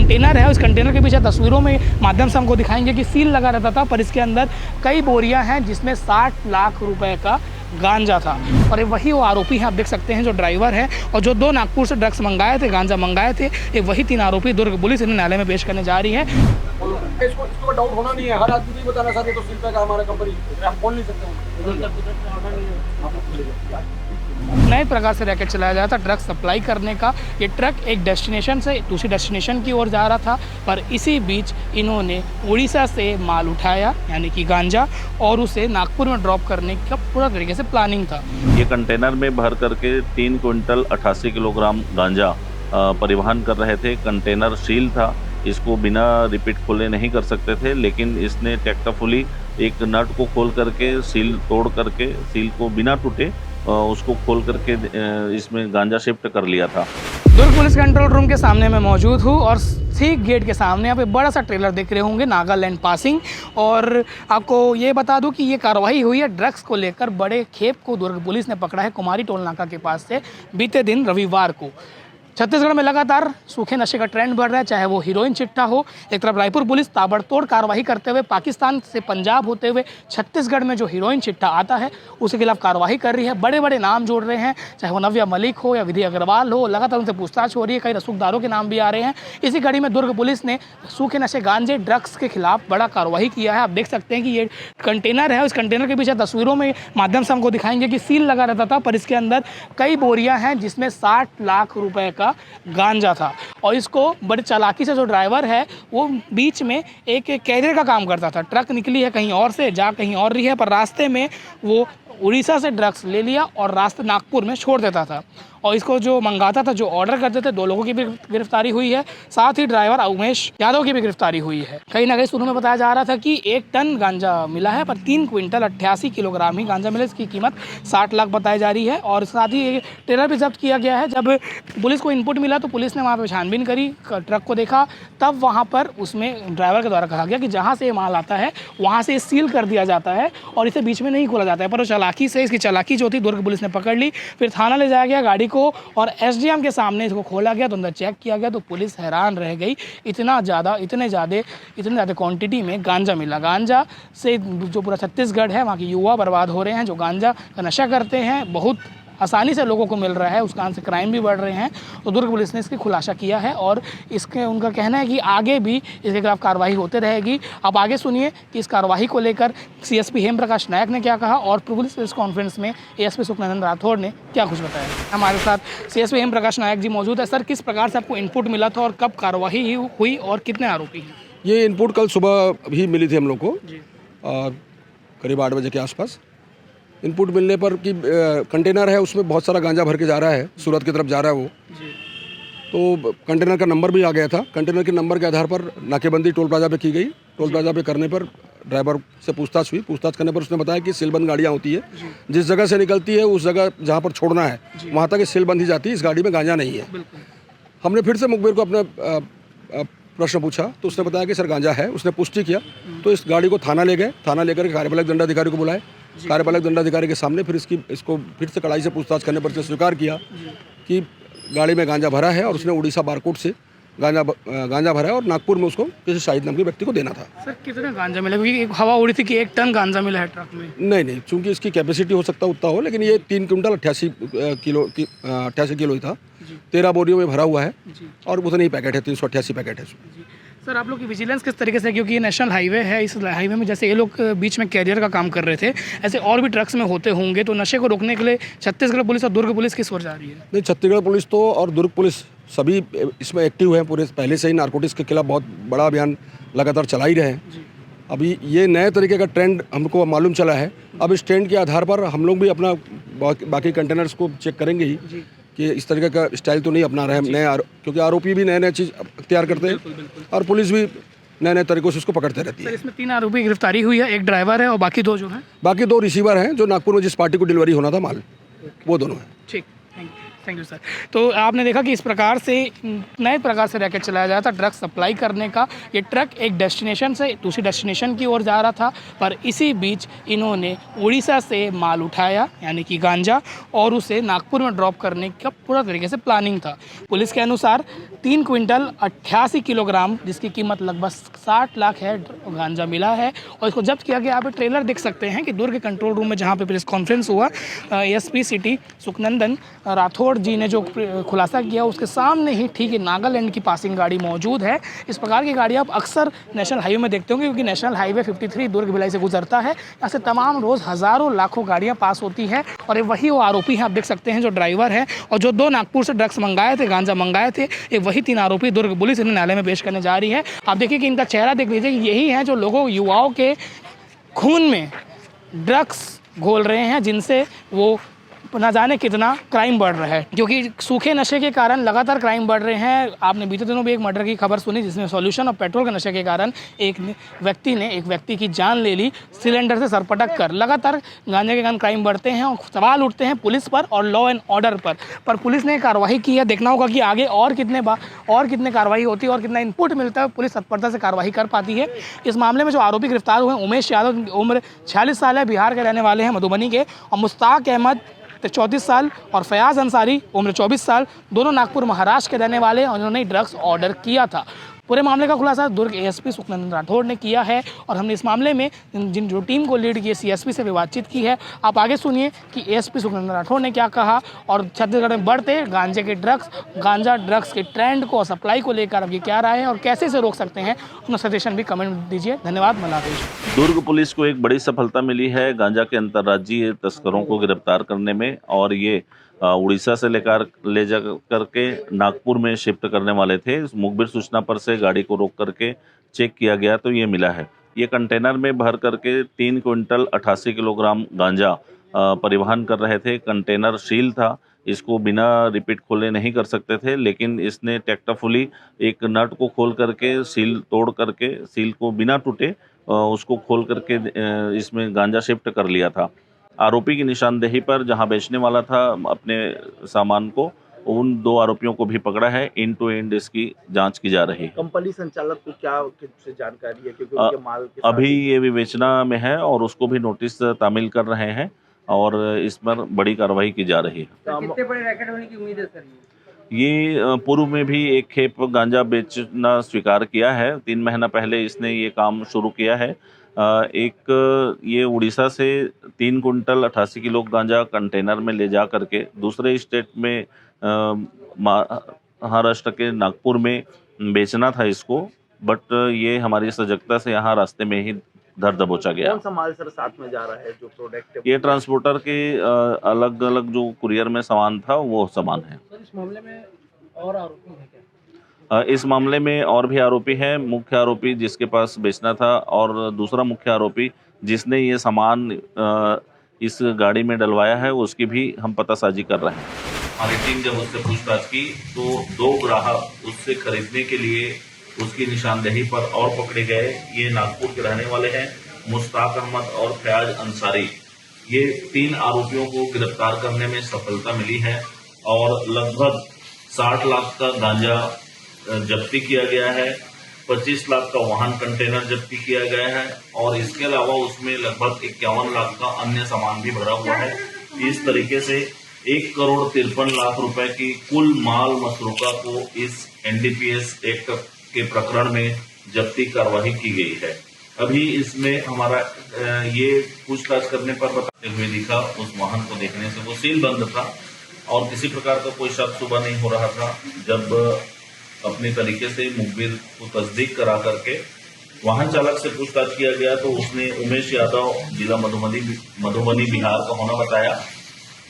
Container है, उस container के पीछे तस्वीरों में माध्यम से हमको दिखाएंगे कि सील लगा रहता था, पर इसके अंदर कई बोरियां हैं जिसमें 60 लाख रुपए का गांजा था। और वही वो आरोपी हैं, आप देख सकते हैं, जो ड्राइवर है और जो 2 नागपुर से ड्रग्स मंगाए थे, गांजा मंगाए थे, ये वही 3 आरोपी दुर्ग पुलिस इन्हें न्यायालय में पेश करने जा रही है। इसको डाउट होना नहीं है, हर आदमी नहीं बताना सर, ये तो सील का हमारा कंपनी, हम बोल नहीं सकते। नए प्रकार से रैकेट चलाया जा रहा था ड्रग्स सप्लाई करने का। ये ट्रक एक डेस्टिनेशन से दूसरी डेस्टिनेशन की ओर जा रहा था, पर इसी बीच इन्होंने उड़ीसा से माल उठाया, यानी कि गांजा, और उसे नागपुर में ड्रॉप करने का पूरा तरीके से प्लानिंग था। ये कंटेनर में भर करके 3 क्विंटल 88 किलोग्राम गांजा परिवहन कर रहे थे। कंटेनर सील था, इसको बिना रिपीट खोले नहीं कर सकते थे, लेकिन इसने टैक्टफुली एक नट को खोल करके सील तोड़ करके, सील को बिना टूटे उसको खोल करके इसमें गांजा शिफ्ट कर लिया था। दुर्ग पुलिस कंट्रोल रूम के सामने मैं मौजूद हूँ और ठीक गेट के सामने यहाँ पे बड़ा सा ट्रेलर देख रहे होंगे, नागालैंड पासिंग। और आपको ये बता दूं कि ये कार्रवाई हुई है ड्रग्स को लेकर। बड़े खेप को दुर्ग पुलिस ने पकड़ा है कुमारी टोल नाका के पास से बीते दिन रविवार को। छत्तीसगढ़ में लगातार सूखे नशे का ट्रेंड बढ़ रहा है, चाहे वो हीरोइन चिट्ठा हो। एक तरफ रायपुर पुलिस ताबड़तोड़ कार्रवाई करते हुए पाकिस्तान से पंजाब होते हुए छत्तीसगढ़ में जो हीरोइन चिट्ठा आता है उसके खिलाफ कार्रवाई कर रही है। बड़े बड़े नाम जोड़ रहे हैं, चाहे वो नव्या मलिक हो या विधि अग्रवाल हो, लगातार उनसे पूछताछ हो रही है। कई रसूखदारों के नाम भी आ रहे हैं। इसी कड़ी में दुर्ग पुलिस ने सूखे नशे गांजे ड्रग्स के खिलाफ बड़ा कार्रवाई किया है। आप देख सकते हैं कि ये कंटेनर है, उस कंटेनर के पीछे तस्वीरों में माध्यम से हमको दिखाएंगे कि सील लगा रहता था, पर इसके अंदर कई बोरियां हैं जिसमें 60 लाख रुपए का गांजा था। और इसको बड़ी चालाकी से जो ड्राइवर है वो बीच में एक कैरियर का काम करता था। ट्रक निकली है कहीं और से, जा कहीं और रही है, पर रास्ते में वो उड़ीसा से ड्रग्स ले लिया और रास्ते नागपुर में छोड़ देता था। और इसको जो मंगाता था, जो ऑर्डर करते थे, 2 लोगों की भी गिरफ्तारी हुई है। साथ ही ड्राइवर उमेश यादव की भी गिरफ्तारी हुई है। कहीं ना कहीं शुरू में बताया जा रहा था कि 1 टन गांजा मिला है, पर 3 क्विंटल 88 किलोग्राम ही गांजा मिला। इसकी कीमत 60 लाख बताई जा रही है। और साथ ही ट्रेलर भी जब्त किया गया है। जब पुलिस को इनपुट मिला तो पुलिस ने वहाँ पर छानबीन करी, ट्रक को देखा, तब वहाँ पर उसमें ड्राइवर के द्वारा कहा गया कि जहाँ से ये माल आता है वहाँ से सील कर दिया जाता है और इसे बीच में नहीं खोला जाता है। पर चालाकी से, इसकी चालाकी जो थी, दुर्ग पुलिस ने पकड़ ली। फिर थाना ले जाया गया गाड़ी को और एसडीएम के सामने इसको खोला गया तो अंदर चेक किया गया तो पुलिस हैरान रह गई। इतने ज़्यादा क्वांटिटी में गांजा मिला। गांजा से जो पूरा छत्तीसगढ़ है वहाँ के युवा बर्बाद हो रहे हैं, जो गांजा का नशा करते हैं। बहुत आसानी से लोगों को मिल रहा है, उस कारण से क्राइम भी बढ़ रहे हैं। तो दुर्ग पुलिस ने इसकी खुलासा किया है और इसके उनका कहना है कि आगे भी इसके खिलाफ कार्रवाई होते रहेगी। अब आगे सुनिए कि इस कार्रवाई को लेकर सीएसपी हेम प्रकाश नायक ने क्या कहा और पुलिस प्रेस कॉन्फ्रेंस में एएसपी सुखनंदन राठौड़ ने क्या कुछ बताया। हमारे साथ सीएसपी हेम प्रकाश नायक जी मौजूद है। सर, किस प्रकार से आपको इनपुट मिला था और कब कार्रवाई हुई और कितने आरोपी हैं? ये इनपुट कल सुबह भी मिली थी हम लोग को, करीब 8 बजे के आसपास। इनपुट मिलने पर कि कंटेनर है, उसमें बहुत सारा गांजा भर के जा रहा है, सूरत की तरफ जा रहा है वो जी। तो कंटेनर का नंबर भी आ गया था। कंटेनर के नंबर के आधार पर नाकेबंदी टोल प्लाजा पे की गई। टोल प्लाजा पे करने पर ड्राइवर से पूछताछ हुई। पूछताछ करने पर उसने बताया कि सीलबंद गाड़ियाँ होती है, जिस जगह से निकलती है उस जगह जहाँ पर छोड़ना है वहाँ तक सीलबंद ही जाती है, इस गाड़ी में गांजा नहीं है। हमने फिर से मुखबिर को अपना प्रश्न पूछा तो उसने बताया कि सर गांजा है। उसने पुष्टि किया तो इस गाड़ी को थाना ले गए। थाना लेकर कार्यपालक दंडाधिकारी को बुलाए। कार्यपालक दंडाधिकारी के सामने फिर इसको फिर से कड़ाई से पूछताछ करने पर स्वीकार किया कि गाड़ी में गांजा भरा है और उसने उड़ीसा बारकोट से गांजा भरा है और नागपुर में उसको किसी शाहिद नाम के व्यक्ति को देना था। सर, कितना गांजा मिला? क्योंकि हवा उड़ी थी कि 1 टन गांजा मिला है ट्रक में। नहीं, चूंकि इसकी कैपेसिटी हो सकता उतना हो, लेकिन ये 3 क्विंटल 88 किलो ही था। 13 बोरियों में भरा हुआ है और उतने ही पैकेट है, 388 पैकेट है। सर, आप लोग की विजिलेंस किस तरीके से, क्योंकि ये नेशनल हाईवे है, इस हाईवे में जैसे ये लोग बीच में कैरियर का काम कर रहे थे, ऐसे और भी ट्रक्स में होते होंगे, तो नशे को रोकने के लिए छत्तीसगढ़ पुलिस और दुर्ग पुलिस किस ओर जा रही है? नहीं, छत्तीसगढ़ पुलिस तो और दुर्ग पुलिस सभी इसमें एक्टिव हैं। पूरे पहले से ही नारकोटिक्स के खिलाफ बहुत बड़ा अभियान लगातार चला ही रहे हैं। अभी ये नए तरीके का ट्रेंड हमको मालूम चला है। अब इस ट्रेंड के आधार पर हम लोग भी अपना बाकी कंटेनर्स को चेक करेंगे ही कि इस तरीके का स्टाइल तो नहीं अपना रहे हैं नए, क्योंकि आरोपी भी नए चीज़ अख्तियार करते हैं और पुलिस भी नए तरीकों से उसको पकड़ते रहती है। सर, इसमें 3 आरोपी गिरफ्तारी हुई है, एक ड्राइवर है और बाकी 2 जो हैं? बाकी 2 रिसीवर हैं जो नागपुर में जिस पार्टी को डिलीवरी होना था माल, वो दोनों हैं। ठीक, thank you. Thank you sir. तो आपने देखा कि इस प्रकार से नए प्रकार से रैकेट चलाया जाता था ड्रग्स सप्लाई करने का। ये ट्रक एक डेस्टिनेशन से दूसरी डेस्टिनेशन की ओर जा रहा था, पर इसी बीच इन्होंने उड़ीसा से माल उठाया यानी कि गांजा, और उसे नागपुर में ड्रॉप करने का पूरा तरीके से प्लानिंग था। पुलिस के अनुसार 3 क्विंटल 88 किलोग्राम जिसकी कीमत लगभग 60 लाख है गांजा मिला है, और इसको जब्त किया गया। आप ट्रेलर देख सकते हैं कि दुर्ग कंट्रोल रूम में जहाँ पे प्रेस कॉन्फ्रेंस हुआ, एसपी सिटी सुखनंदन राठौड़ जी ने जो खुलासा किया उसके सामने ही ठीक है नागालैंड की पासिंग गाड़ी मौजूद है। इस प्रकार की गाड़ी आप अक्सर नेशनल हाईवे में देखते होंगे, क्योंकि नेशनल हाईवे 53 दुर्ग भिलाई से गुजरता है। यहाँ से तमाम रोज़ हज़ारों लाखों गाड़ियाँ पास होती हैं, और ये वही वो आरोपी हैं, आप देख सकते हैं जो ड्राइवर है और जो 2 नागपुर से ड्रग्स मंगाए थे, गांजा मंगाए थे, ये वही 3 आरोपी दुर्ग पुलिस इन्हें न्यायालय में पेश करने जा रही है। आप देखिए कि इनका चेहरा देख लीजिए, यही है जो लोगों युवाओं के खून में ड्रग्स घोल रहे हैं, जिनसे वो ना जाने कितना क्राइम बढ़ रहा है, क्योंकि सूखे नशे के कारण लगातार क्राइम बढ़ रहे हैं। आपने बीते दिनों भी एक मर्डर की खबर सुनी जिसमें सॉल्यूशन और पेट्रोल के नशे के कारण एक व्यक्ति की जान ले ली सिलेंडर से सरपटक कर। लगातार गांजे के कारण क्राइम बढ़ते हैं और सवाल उठते हैं पुलिस पर और लॉ एंड ऑर्डर पर पुलिस ने कार्रवाई की है। देखना होगा कि आगे और कितने कार्रवाई होती है और कितना इनपुट मिलता है, पुलिस तत्परता से कार्रवाई कर पाती है। इस मामले में जो आरोपी गिरफ्तार हुए उमेश यादव, उम्र 46 साल है, बिहार के रहने वाले हैं, मधुबनी के, और मुश्ताक अहमद 34 साल और फयाज अंसारी उम्र 24 साल, दोनों नागपुर महाराष्ट्र के रहने वाले हैं, और उन्होंने ड्रग्स ऑर्डर किया था। पूरे मामले का खुलासा दुर्ग एएसपी सुखनंदन राठौड़ ने किया है, और हमने इस मामले में जो टीम को लीड किए सीएसपी से भी बातचीत की है। आप आगे सुनिए कि एएसपी सुखनंदन राठौड़ ने क्या कहा, और छत्तीसगढ़ में बढ़ते गांजा ड्रग्स के ट्रेंड को और सप्लाई को लेकर अब ये क्या राय है और कैसे इसे रोक सकते हैं, अपना सजेशन भी कमेंट दीजिए। धन्यवाद। मलादेश। दुर्ग पुलिस को एक बड़ी सफलता मिली है गांजा के अंतर्राज्यीय तस्करों को गिरफ्तार करने में, और ये उड़ीसा से ले जा करके नागपुर में शिफ्ट करने वाले थे। मुखबिर सूचना पर से गाड़ी को रोक करके चेक किया गया तो ये मिला है। ये कंटेनर में भर करके 3 क्विंटल 88 किलोग्राम गांजा परिवहन कर रहे थे। कंटेनर सील था, इसको बिना रिपीट खोले नहीं कर सकते थे, लेकिन इसने टैक्टफुली एक नट को खोल करके सील तोड़ करके, सील को बिना टूटे उसको खोल करके इसमें गांजा शिफ्ट कर लिया था। आरोपी की निशानदेही पर जहां बेचने वाला था अपने सामान को, उन 2 आरोपियों को भी पकड़ा है। एंड टू एंड इसकी जांच की जा रही है। कंपनी संचालक को क्या किससे जानकारी है, क्योंकि उनके माल के साथ अभी ये विवेचना में है और उसको भी नोटिस तामील कर रहे हैं, और इस पर बड़ी कार्रवाई की जा रही है। कितने बड़े रैकेट होने की उम्मीद है सर? ये पूर्व में भी एक खेप गांजा बेचना स्वीकार किया है। 3 महीना पहले इसने ये काम शुरू किया है। ये उड़ीसा से 3 कुंटल 88 किलो गांजा कंटेनर में ले जा करके दूसरे स्टेट में महाराष्ट्र के नागपुर में बेचना था इसको, बट ये हमारी सजगता से यहाँ रास्ते में ही धर दबोचा गया। कौन सा माल सर साथ में जा रहा है जो प्रोडक्ट? ये ट्रांसपोर्टर के अलग अलग जो कुरियर में सामान था वो सामान है। सर इस मामले में और आरोपी हैं क्या? इस मामले में और भी आरोपी हैं। मुख्य आरोपी जिसके पास बेचना था, और दूसरा मुख्य आरोपी जिसने ये सामान इस गाड़ी में डलवाया है, उसकी भी हम पतासाजी कर रहे हैं। हमारी टीम जब उससे पूछताछ की तो 2 ग्राहक उससे खरीदने के लिए उसकी निशानदेही पर और पकड़े गए। ये नागपुर के रहने वाले हैं, मुश्ताक अहमद और फयाज अंसारी। ये 3 आरोपियों को गिरफ्तार करने में सफलता मिली है, और लगभग 60 लाख का गांजा जब्ती किया गया है। 25 लाख का वाहन कंटेनर जब्ती किया गया है, और इसके अलावा उसमें लगभग 51 लाख का अन्य सामान भी भरा हुआ है। इस तरीके से 1 करोड़ 53 लाख रुपए की कुल माल मसरूका को इस एनडीपीएस एक्ट के प्रकरण में जब्ती कार्रवाई की गई है। अभी इसमें हमारा ये पूछताछ करने पर बताते हुए दिखा, उस वाहन को देखने से वो सील बंद था और किसी प्रकार का कोई शक शुबा नहीं हो रहा था। जब अपने तरीके से मुखबिर को तस्दीक करा करके वाहन चालक से पूछताछ किया गया तो उसने उमेश यादव जिला मधुबनी बिहार का होना बताया,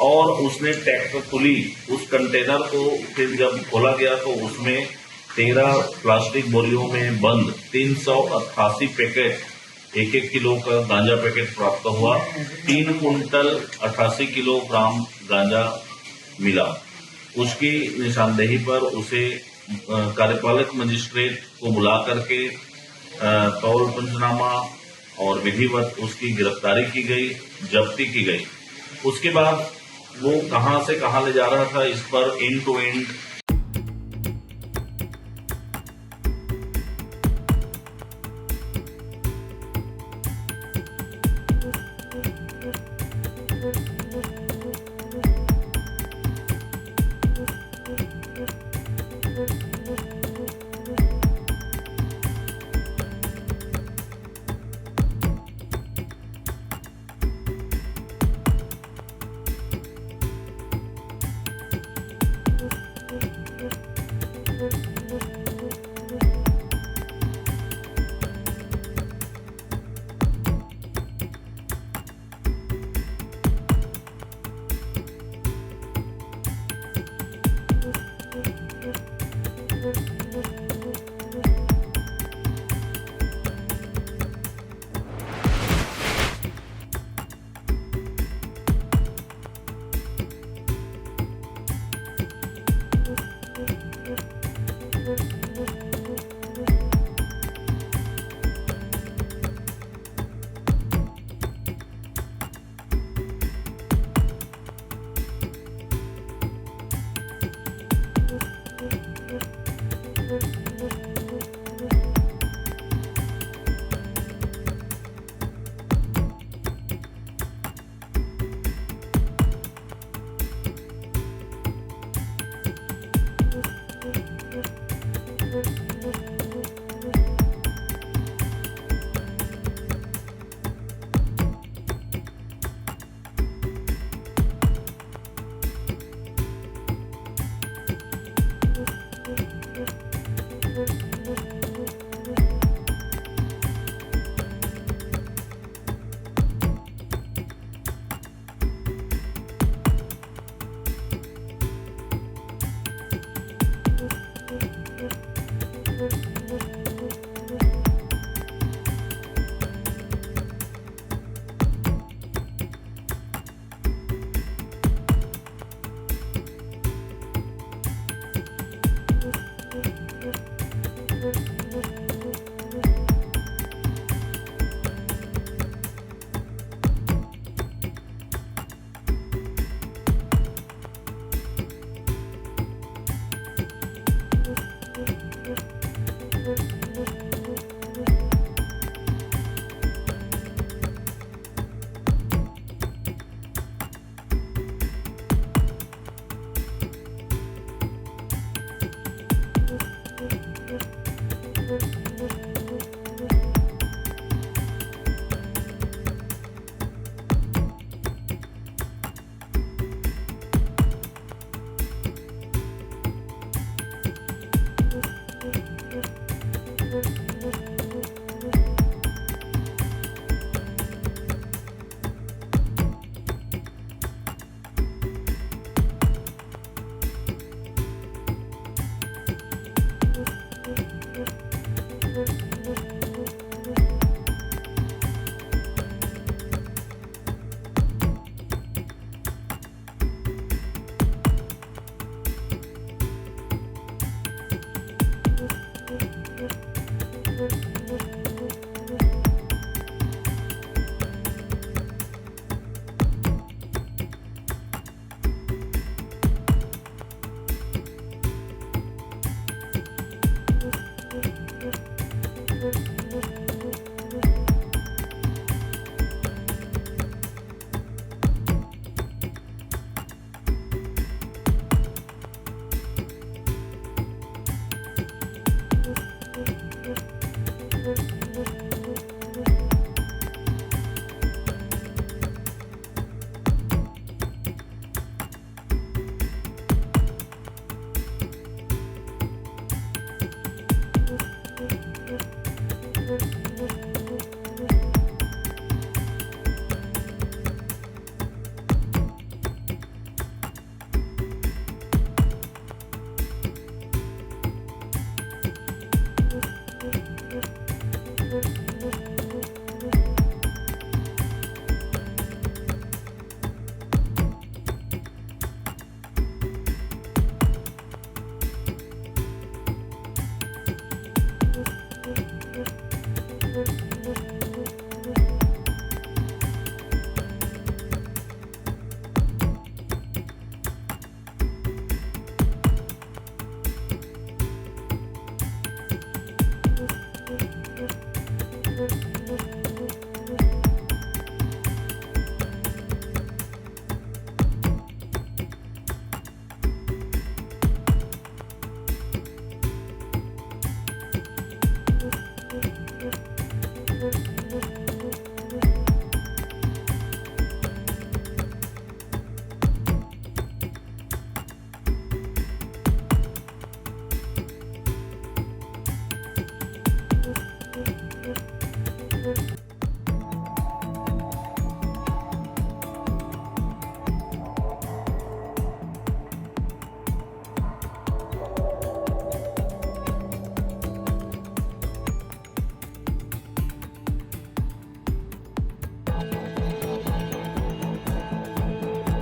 और उसने टैक्टफुली उस कंटेनर को फिर जब खोला गया तो उसमें 13 प्लास्टिक बोरियों में बंद 388 पैकेट 1-1 किलो का गांजा पैकेट प्राप्त हुआ। 3 कुंटल 88 किलोग्राम गांजा मिला। उसकी निशानदेही पर उसे कार्यपालक मजिस्ट्रेट को बुला करके तौल पंचनामा और विधिवत उसकी गिरफ्तारी की गई, जब्ती की गई। उसके बाद वो कहाँ से कहाँ ले जा रहा था, इस पर एंड टू एंड